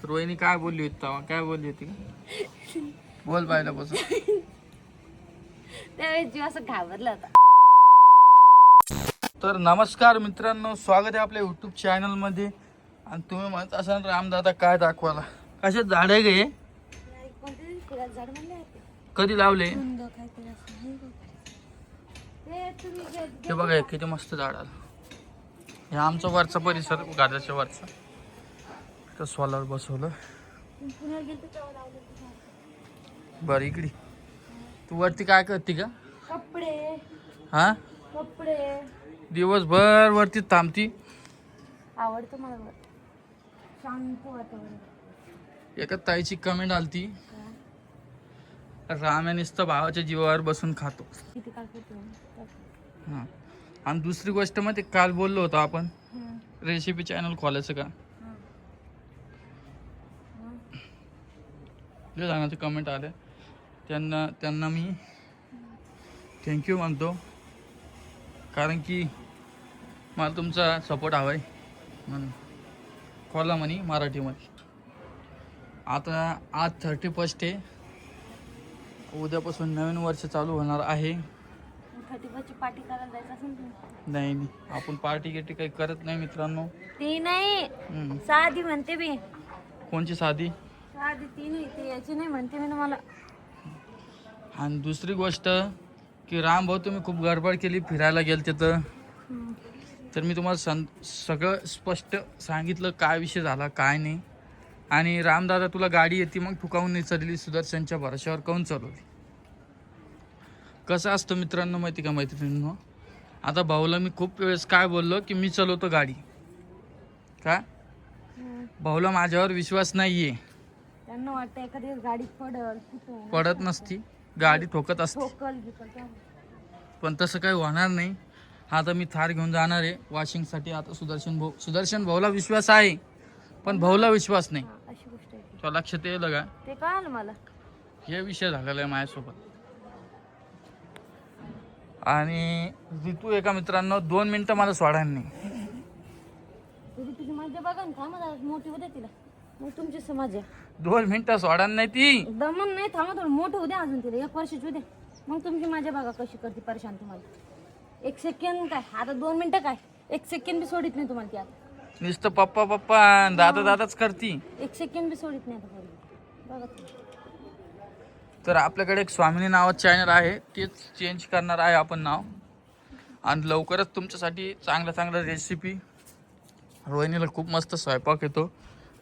रोहिणी काय बोलली होती तेव्हा? काय बोलली होती? बोल पाहिला बसून. त्यावेळेस जीव असं घाबरला होता. तर नमस्कार मित्रांनो, स्वागत आहे आपल्या युट्यूब चॅनल मध्ये. आणि तुम्ही म्हणत असाल रामदादा काय दाखवायला, कशात झाड आहे गे? कधी लावले? हे बघा किती मस्त झाड आलं. हे आमचा वरचा परिसर, गाड्याच्या वरचा. तर सोलार बसवलं. बर इकडे तू वरती काय करते का? कपडे. हा, कपडे. दिवसभर वरती थांबती. आवडतं मला शांत वातावरण. एका ताईची कमेंट आलती, राम नुसतं भावाच्या जीवावर बसून खातो. किती काय करतो. हा, आणि दुसरी गोष्ट मग ते काल बोललो होतो आपण रेसिपी चॅनल खोलायचं का? जे जणांचे कमेंट आले त्यांना मी थँक्यू म्हणतो, कारण की मला तुमचा सपोर्ट हवा आहे म्हणून. खोला म्हणे मराठीमध्ये. आता आज 31 आहे, उद्यापासून नवीन वर्ष चालू होणार आहे. 31ची पार्टी करायला जायचं असेल ना? नाही आपण पार्टी गिटी काही करत नाही मित्रांनो. ती नाही, साधी म्हणते मी. कोणची साधी? साधी ती नाही, ती याची नाही म्हणते मी तुम्हाला. आणि दुसरी गोष्ट की राम भाऊ तुम्ही खूप गडबड केली, फिरायला गेलते तर मी तुम्हाला सगळं स्पष्ट सांगितलं काय विषय झाला काय नाही. आणि रामदादा तुला गाडी येते मग तू काहून नाही चालली, सुदर्शनच्या भरोश्यावर काहून चालवली? कसं असतं मित्रांनो माहिती का मैत्रिणींनो, आता भाऊला मी खूप वेळेस काय बोललो की मी चालवतो गाडी का. भाऊला माझ्यावर विश्वास नाहीये. त्यांना वाटतं एखादी गाडी पडत नसती, गाडी ठोकत असते. पण तसं काही होणार नाही. आता मी थार घेऊन जाणार आहे वॉशिंगसाठी. आता सुदर्शन भाऊला विश्वास आहे पण भाऊला विश्वास नाही. अशी गोष्ट आहे. तुला लक्षात येईल का? ते कळालं मला. हे विषय झालेला आहे माझ्यासोबत. आणि ऋतू एका मित्रांनो 2 मिनिटं मला सोडायला नाही. तुझी मजा बघा ना, थांबा मोठी होते तिला, मग तुमची समाज आहे. 2 मिनिटं सोडायला नाही ती. दमन नाही, थांबा थोडं मोठं होऊ द्या अजून तिला, 1 वर्षाची होऊ द्या, मग तुमची मजा बघा कशी करते परेशान तुम्हाला. 1 सेकंड काय, आता 2 मिनिटं काय, 1 सेकंड बी सोडित नाही तुम्हाला ती. आता नुसतं पप्पा पप्पा दादा दादाच करती. 1 सेकंड बी सोडित नाही आता बघा तुम्ही. तर आपल्याकडे एक स्वामिनी नावाचं चॅनल आहे, तेच चेंज करणार आहे आपण नाव. आणि लवकरच तुमच्यासाठी चांगल्या रेसिपी. रोहिणीला खूप मस्त स्वयंपाक येतो,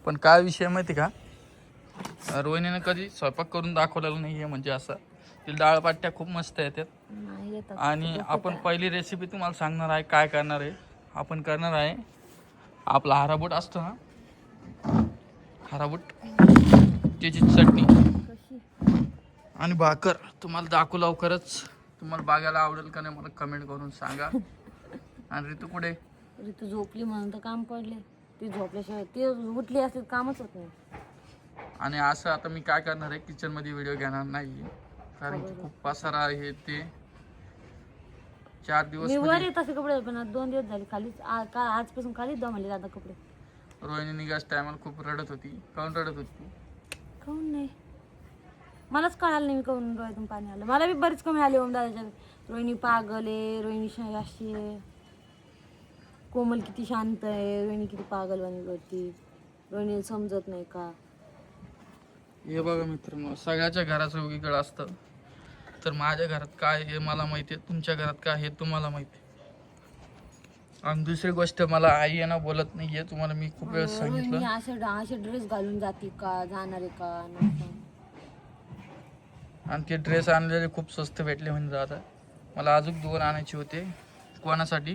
पण काय विषय माहिती का, रोहिणीने कधी स्वयंपाक करून दाखवलेला नाही आहे. म्हणजे असं तिला डाळपाट्या खूप मस्त येतात. आणि आपण पहिली रेसिपी तुम्हाला सांगणार आहे. काय करणार आहे आपण, करणार आहे आपला हराबूट असतो ना, हराबूट त्याची चटणी आणि भाकर तुम्हाला दाखवू लवकरच. तुम्हाला बघायला आवडेल का नाही मला कमेंट करून सांगा. आणि ऋतू कुठे? ऋतू झोपली म्हणून तर काम पडले. ती झोपल्याशिवाय, ती उठली असते कामच होत नाही. आणि असं आता मी काय करणार आहे, किचन मध्ये व्हिडिओ घेणार नाही, कारण की खूप पसारा आहे. ते 4 दिवस मी वर येत असे कपडे, पण 2 दिवस झाले खालीच. आजपासून खालीच दमले आता कपडे. रोहिणी निघाच टायमाला खूप रडत होती. काऊन रडत होती तू? काऊन नाही मलाच कळालं नाही, मी काऊन डोळ्यातून पाणी आलं. मला बी बरीच कमी आले ओम दादाच्या. रोहिणी पागल आहे, रोहिणी अशी आहे, कोमल किती शांत आहे, रोहिणी किती पागलवाणी करते, रोहिणी समजत नाही का. हे बघा मित्रांनो, सगळ्याच्या घराचं वेगळं असतं. तर माझ्या घरात काय हे मला माहिती आहे, तुमच्या घरात काय हे तुम्हाला माहिती आहे. आणि दुसरी गोष्ट, मला आई यांना बोलत नाहीये, तुम्हाला मी खूप वेळेस सांगितलं. रोहिणी असे ड्रेस घालून जाते का, जाणार आहे का नाही. आणि ते ड्रेस आणलेले खूप स्वस्त भेटले म्हणजे दादा. मला अजून 2 आणायचे होते. कोणासाठी?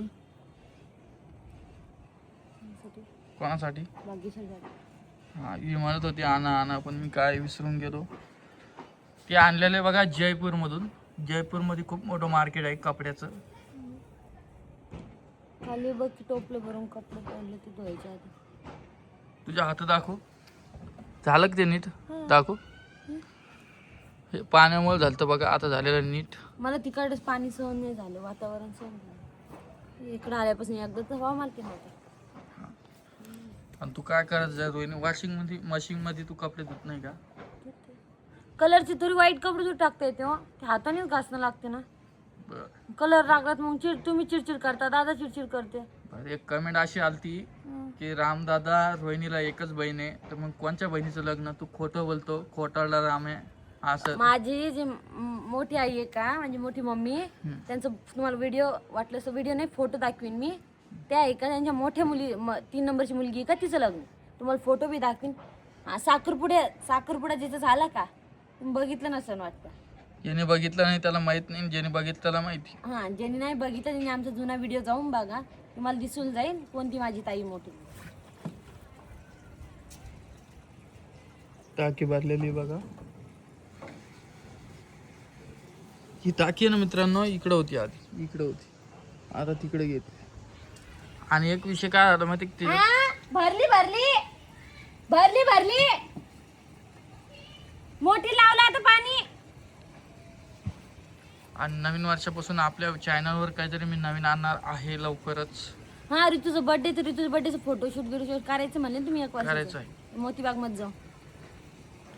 कोणासाठी? हा, ही म्हणत होती आणा, पण मी काय विसरून गेलो. ते आणलेले बघा जयपूरमधून. जयपूरमध्ये खूप मोठं मार्केट आहे कपड्याचं. खाली बघ टोपले भरून कपडे पडले ते धुवायचे आधी. तुझ्या हात दाखव, झालं का ते नीट? दाखव. हे पाण्यामुळे झालं बघा, आता झालेलं नीट. मला तिकडच पाणी सहन नाही झालं, वातावरण सहन झालं. इकडे आल्यापासून एकदा तर हवा मारते नव्हतं. आणि तू काय करायचं रोहिणी, मशीन मध्ये तू कपडे धुत नाही का? कलरची थोडी वाईट कपडे धुवून टाकता येते हो, ते हातानेच घासणं लागते ना. बरं. कलर लागत मग तुम्ही चिडचिड करता, दादा चिडचिड करते. बरं, एक कमेंट अशी आलती की रामदादा रोहिणीला एकच बहीण आहे, तर मग कोणत्या बहिणीचं लग्न? तू खोटं बोलतो, खोटारडा राम आहे असं. माझी जी मोठी आई आहे का, म्हणजे मोठी मम्मी, त्यांचं तुम्हाला व्हिडिओ वाटलं तर व्हिडिओ नाही फोटो दाखवीन मी. त्या आहे का त्यांच्या मोठ्या मुली 3 नंबरची मुलगी आहे का, तिचं लग्न तुम्हाला फोटो बी दाखवीन. साखरपुडा जिथं झाला का तुम्ही बघितलं नसेल वाटतं. ज्याने बघितलं नाही त्याला माहित नाही, ज्याने बघितलं त्याला माहिती. हा, ज्यांनी नाही बघितलं त्यांनी आमचा जुना व्हिडिओ जाऊन बघा, तुम्हाला दिसून जाईल कोणती माझी ताई मोठी. टाकी भरलेली बघा. ही टाकी आहे ना मित्रांनो, इकडे होती आधी, इकडे होती, आता तिकडे घेतली. आणि एक विषय काय झाला माहिती का, भरली भरली भरली भरली मोठी लावला आता पाणी. आणि नवीन वर्षापासून आपल्या चॅनलवर काहीतरी मी नवीन आणणार आहे लवकरच. हा, ऋतूचं बर्थडे तर ऋतूचं बर्थडेचं फोटोशूट बिटोशूट करायचं म्हणले तुम्ही एक करायचं वर्ष आहे. मोतीबाग मध्ये जाऊ.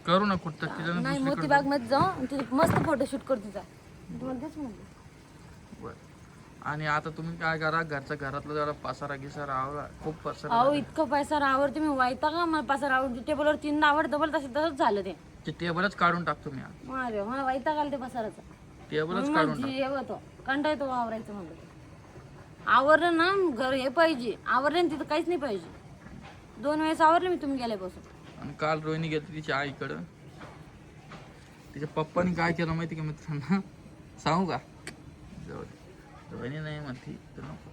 करू ना कुठं तिथं नाही, मोतीबाग मध्ये जाऊ आणि तिथे मस्त फोटोशूट कर तुझा. तुम्हाला तेच म्हणलं. बरं. आणि आता तुम्ही काय करा, घरातलं जरा पसारा गिसारा आवरा, खूप पसारा. अहो इतकं पैसा आवडते मी वायता का, मला पसार आवडते. टेबलवर 3 आवड डबल तसंच झालं ते. ते टेबलच काढून टाकतो मी आज. अरे मला वायता घाल ते पसाराचा. टेबलच काढून टाक. हे होतो कंटाळतो आवरायचं म्हणलं. आवरलं ना घर हे पाहिजे, आवरलं तिथं काहीच नाही पाहिजे. 2 वेळेस आवरलं मी तुम्ही गेल्यापासून. आणि काल रोहिणी गेली तिच्या आईकडं. तिच्या पप्पानी काय केलं माहिती का मित्रांनो, सांगू का? जाऊ दे, रोहिणी नाही म्हणती तर नको,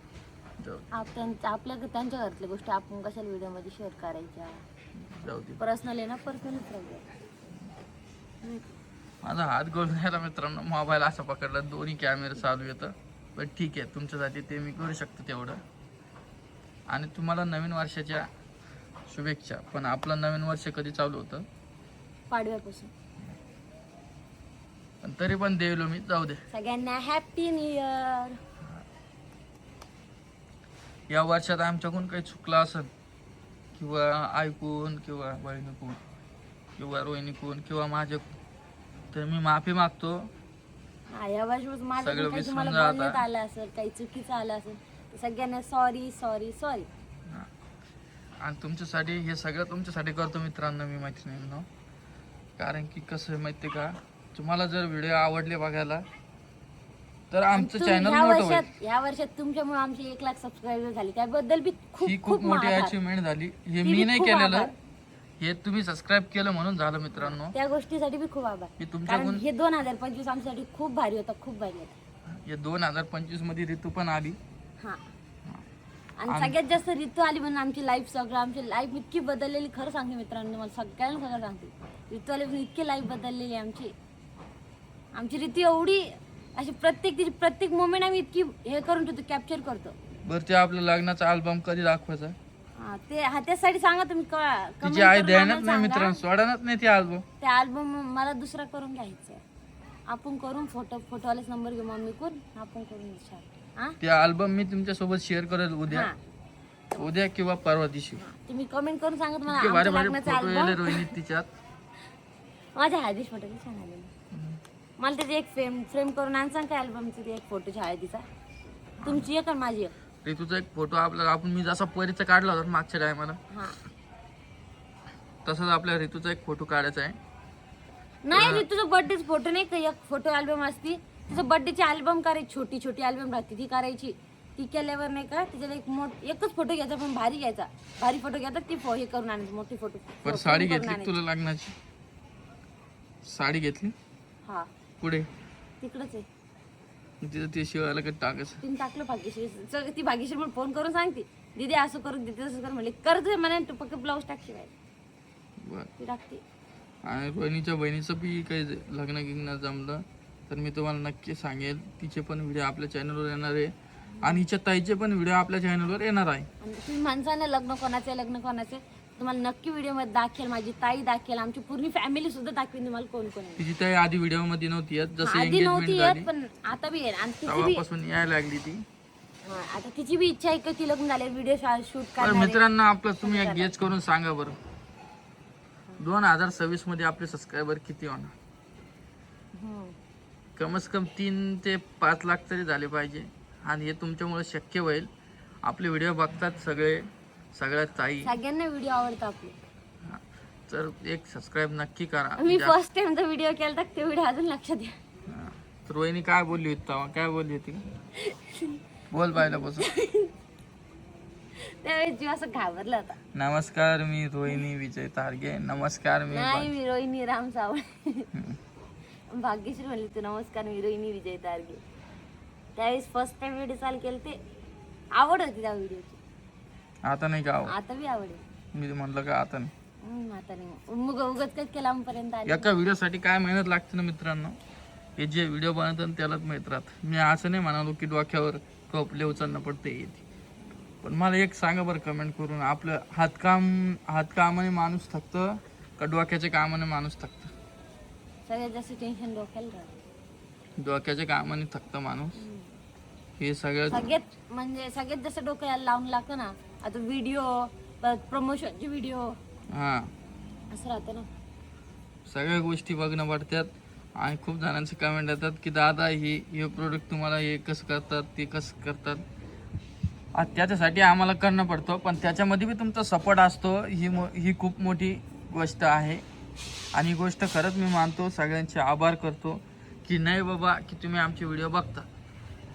जाऊ दे. आपल्या त्यांच्या घरातल्या गोष्टी आपण कशाला व्हिडिओ मध्ये शेअर करायच्या? जाऊ दे. पर्सनल आहे ना, पर्सनलच राहू. माझा हात गोल झाला मित्रांनो, मोबाईल असा पकडला, दोन्ही कॅमेरा चालू येतं. पण ठीक आहे, तुमच्यासाठी ते मी करू शकतो तेवढं. आणि तुम्हाला नवीन वर्षाच्या शुभेच्छा. पण आपलं नवीन वर्ष कधी चालू होतं? पाडव्यापासून. पण तरी पण देवलो मी, जाऊ दे. सगळ्यांना हॅपी न्यू इयर. या वर्षात आमच्याकडून काही चुकलं असेल किंवा ऐकून किंवा बहिणीकडून किंवा रोहिणीकडून किंवा माझ्याकडून, तर मी माफी मागतो. या वर्षी माझं सगळं काही विसरून तुम्हाला जा बोलण्यात आता. आलं असेल, काही चुकीचं आलं असेल, सगळ्यांना सॉरी सॉरी सॉरी. आणि तुमच्यासाठी हे सगळं तुमच्यासाठी करतो मित्रांनो, मी मैत्रिणींनो. कारण की कसं आहे माहिती का, तुम्हाला जर व्हिडिओ आवडले बघायला तर आमचं चॅनल मोठं होईल. या वर्षात तुमच्यामुळे आमचे 1 लाख सबस्क्रायबर झाले, त्याबद्दल बी ही खूप मोठी अचिव्हमेंट झाली. हे मी नाही केलेलं, हे तुम्ही सबस्क्राईब केलं म्हणून झालं मित्रांनो. त्या गोष्टीसाठी बी खूप आभार. मी तुमच्याकडून हे 2025 आमच्यासाठी खूप भारी होता, खूप भारी होता. हे 2025 मध्ये ऋतू पण आली. हा, आणि सगळ्यात जास्त ऋतू आली म्हणून आमची लाईफ, सगळं आमची लाईफ इतकी बदललेली. खरं सांगते मित्रांनो, मला सगळ्यांना सगळं सांगते, ऋतू आली म्हणून इतकी लाईफ बदललेली आमची ऋतू एवढी अशी प्रत्येक मोमेंट आम्ही इतकी हे करून ठेवतो, कॅप्चर करतो. बरं, ते आपल्या लग्नाचा अल्बम कधी दाखवायचा? त्यासाठी सांगा तुम्ही. तिची आई द्यायनाच नाही मित्रांनो, सोडणार नाही ते अल्बम. ते अल्बम मला दुसरा करून घ्यायचा आहे. आपण करून फोटोवालेच नंबर घेऊ मम्मीकडून, आपण करून विचार. ते अल्बम मी तुमच्या सोबत शेअर करेल उद्या किंवा परवा दिवशी. तुम्ही कमेंट करून सांगा तुम्हाला भारी आमच्या भारी लग्नाचा फोटो अल्बम. यायले रोहिणी तिच्यात. माझ्या हळदीच फोटो छान आलेला. मला त्याची एक फ्रेम करून आण सांग काय अल्बमची, एक फोटोची हळदीचा. तुमची एक आणि माझी एक. ऋतूचा एक फोटो आपल्याला, मी जसा परिचय काढला होता मागच्या टायमाला, तसाच आपल्या ऋतूचा एक फोटो काढायचा आहे. नाही, ऋतूचा बर्थडेचा फोटो नाही का, एक फोटो अल्बम असती, तिचं बर्थडेची अल्बम करायची, छोटी छोटी अल्बम राहते ती करायची. ती केल्यावर नाही का त्याच्यात एकच फोटो घ्यायचा, पण भारी घ्यायचा, भारी फोटो घ्यायचा. ती हे करून आणायची मोठी फोटो. पण साडी घेतली तुला लग्नाची? साडी घेतली? हा, पुढे तिकडच आहे. तिथं ते शिवायला कधी टाकायचं? तिने टाकलं भाग्यश्री. ती भाग्यश्री मला फोन करून सांगते, दीदी असं करून दीदी असं कर म्हणले, करत म्हणा फक्त ब्लाऊज टाकशी बरं. ती टाकते. आणि रोहिणीच्या बहिणीचं बी काही लग्न गिग्न जमलं तर मी तुम्हाला नक्की सांगेल. तिचे पण व्हिडिओ आपल्या चॅनलवर येणार आहे आणि हिच्या ताईचे पण व्हिडिओ आपल्या चॅनलवर येणार आहे. आणि तुम्ही म्हणसाल ना लग्न कोणाचे, तुम्हाला नक्की व्हिडिओ मध्ये दाखवेल, माझी ताई दाखवेल, आमची पूर्ण फॅमिली सुद्धा दाखवेल तुम्हाला कोण कोण आहे. तिची ताई आधी व्हिडिओ मध्ये नव्हती येत, जसं आधी नव्हती एंगेजमेंट झाली येत, पण आता बी येईल. आणि तेव्हापासून यायला लागली ती. हा, आता तिची बी इच्छा आहे की ती लग्न झाले व्हिडिओ शूट तर करणार आहे. मित्रांनो आपलं तुम्ही एक गेच करून सांगा बरं 2026 मध्ये आपले सबस्क्रायबर किती होणार? हम्म. कमस कम 3 ते 5 लाख तरी झाले पाहिजे आणि हे तुमच्यामुळे शक्य होईल. आपले व्हिडिओ बघतात सगळ्यात ताई, सगळ्यांना व्हिडिओ आवडतो आपले. तर एक सबस्क्राईब नक्की करा. मी फर्स्ट टाइम तो व्हिडिओ केला ते व्हिडिओ अजून लक्षात घ्या. हा. तर रोहिणी काय बोलली होती तेव्हा? काय बोलली होती? बोल पाहिलं बसून. त्यावेळेस जीव असं घाबरला होता. नमस्कार मी रोहिणी विजय तारगे. नमस्कार मी नाही मी रोहिणी राम सावळे. भाग्यश्री म्हणली तू नमस्कार मी रोहिणी विजय तारगे. त्यावेळेस फर्स्ट टाइम व्हिडिओ चालू केले ते आवड होती त्या व्हिडिओची. आता नाही का? आता बी आवड आहे. मी म्हणलं का आता नाही. आता नाही मग उगत काय केला आमपर्यंत आले. एका व्हिडिओसाठी काय मेहनत लागते ना मित्रांनो. हे जे व्हिडिओ बनवतात त्यालाच माहीत राहत. मी असं नाही म्हणालो की डोक्यावर टोपले उचलणं पडते येते. पण मला एक सांगा बरं कमेंट करून, आपलं हातकामाने माणूस थकतं का डोक्याच्या कामाने माणूस थकतं? सगळ्यात जास्त टेन्शन डोक्याला राहतं. डोक्याच्या कामाने थकतं माणूस. हे सगळ्यात जास्त डोक्याला लावून लागतं ना. आता व्हिडिओ प्रमोशनचे व्हिडिओ हा असं राहतं ना. सगळ्या गोष्टी बघणं पडतात. आणि खूप जणांचे कमेंट येतात की दादा हे प्रोडक्ट तुम्हाला हे कसं करतात ते कसं करतात. त्याच्यासाठी आम्हाला करणं पडतं, पण त्याच्यामध्ये बी तुमचा सपोर्ट असतो. ही खूप मोठी गोष्ट आहे. आणि ही गोष्ट खरंच मी मानतो, सगळ्यांचे आभार करतो की नाही बाबा की तुम्ही आमचे व्हिडिओ बघता.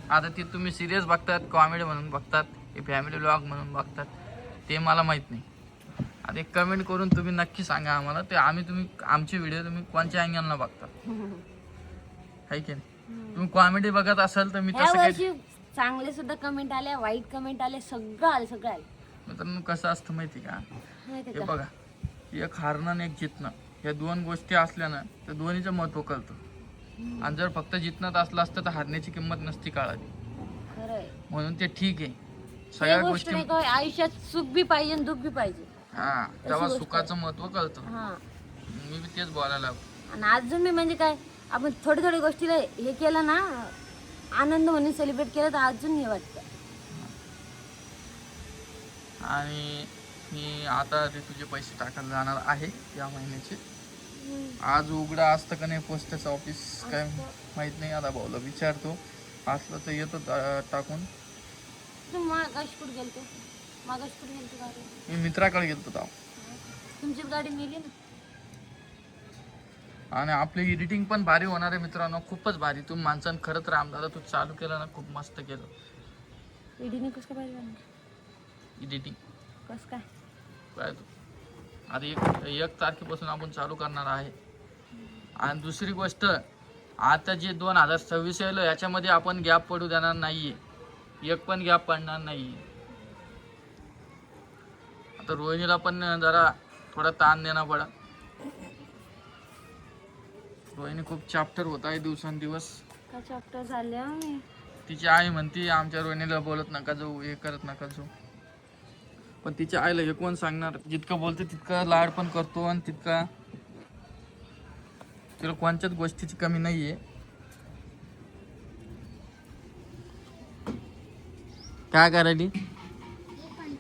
आता ते तुम्ही सिरियस बघतात, कॉमेडी म्हणून बघतात, हे फॅमिली व्लॉग म्हणून बघतात, ते मला माहीत नाही. आता एक कमेंट करून तुम्ही नक्की सांगा आम्हाला ते तुम्ही आमचे व्हिडिओ तुम्ही कोणत्या अँगलनं बघता, आहे की नाही? तुम्ही कॉमेडी बघत असाल तर मी तसं काही चांगले सुद्धा कमेंट आले, वाईट कमेंट आले, सगळं आलं. मित्रांनो कसं असतं माहिती का? माहिती हे का? बघा, एक हारणं आणि एक जितणं या दोन गोष्टी असल्या ना तर दोन्हीचं महत्व कळतं. आणि जर फक्त जितणं असलं असतं तर हारण्याची किंमत नसती कळाली. खरंय. म्हणून ते ठीक आहे. सगळ्या सगळ्या गोष्टी गोष्टी नाही का आयुष्यात सुख बी पाहिजे आणि दुःख बी पाहिजे. हा तेव्हा सुखाचं महत्व कळतं. हा मी बी तेच बोलायला लागलो. आणि अजून मी म्हणजे काय आपण थोडी गोष्टीला हे केलं ना आनंद म्हणून सेलिब्रेट केलं तर अजून हे वाटतं. आणि मी आता तुझे पैसे टाकायला जाणार आहे या महिन्याचे. आज उघडा असतं का नाही पोस्टाचं ऑफिस काय माहित नाही. आता भाऊला विचारतो, असलं तर येतो टाकून. तू मागाशी कुठे गेलतो गाडी? मी मित्राकडे गेलतो तेव्हा. तुमची गाडी नेली ना. आणि आपली एडिटिंग पण भारी होणार आहे मित्रांनो, खूपच भारी. तू माणसानं खरंच रामदादा तू चालू केलं ना, खूप मस्त केलं एडिटिंग कसं काय पाहिजे? एडिटिंग. कसं काय? काय तू आता एक तारखेपासून आपण चालू करणार आहे. आणि दुसरी गोष्ट, आता जे 2026 येईल याच्यामध्ये आपण गॅप पडू देणार नाहीये. एक पण गॅप पडणार नाहीये. आता रोहिणीला पण जरा थोडा ताण देणं पडा. रोहिणी खूप चॅप्टर होत आहे दिवसांदिवस. काय चॅप्टर झाले मी. तिची आई म्हणते आमच्या रोहिणीला बोलत नका जाऊ, हे करत नका जाऊ. पण तिच्या आईला हे कोण सांगणार? जितकं बोलते तितकं लाड पण करतो आणि तितका तिला कोणत्याच गोष्टीची कमी नाहीये. काय करायली?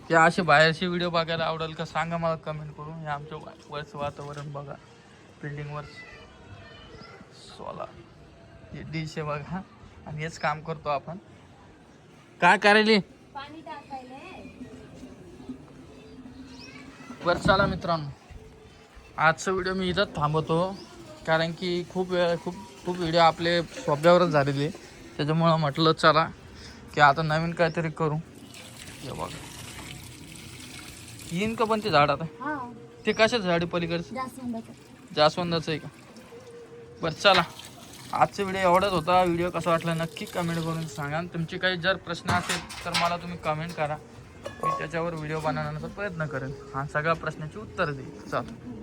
ते असे बाहेरचे व्हिडिओ बघायला आवडेल का सांगा मला कमेंट करून. हे आमच्या वरचं वातावरण बघा, बिल्डिंगवर सोलार हे डिश आहे बघा. आणि हेच काम करतो आपण. काय करायली? पाणी टाकायला. बरं चला मित्रांनो, आजचा व्हिडिओ मी इथंच थांबवतो, कारण की खूप व्हिडिओ आपले सोप्यावरच झालेले. त्याच्यामुळं म्हटलं चला की आता नवीन काहीतरी करू. हे बघा येईन का पण ते झाड आता? ते कशाचं झाड आहे पलीकडचं? जास्वंदाचं आहे का? बरं चला, आजचा व्हिडिओ एवढाच होता. व्हिडिओ कसा वाटला नक्की कमेंट करून सांगा. तुमचे काही जर प्रश्न असेल तर मला तुम्ही कमेंट करा, मी त्याच्यावर व्हिडिओ बनवण्याचा प्रयत्न करेन आणि सगळ्या प्रश्नाची उत्तरं देईन. चला.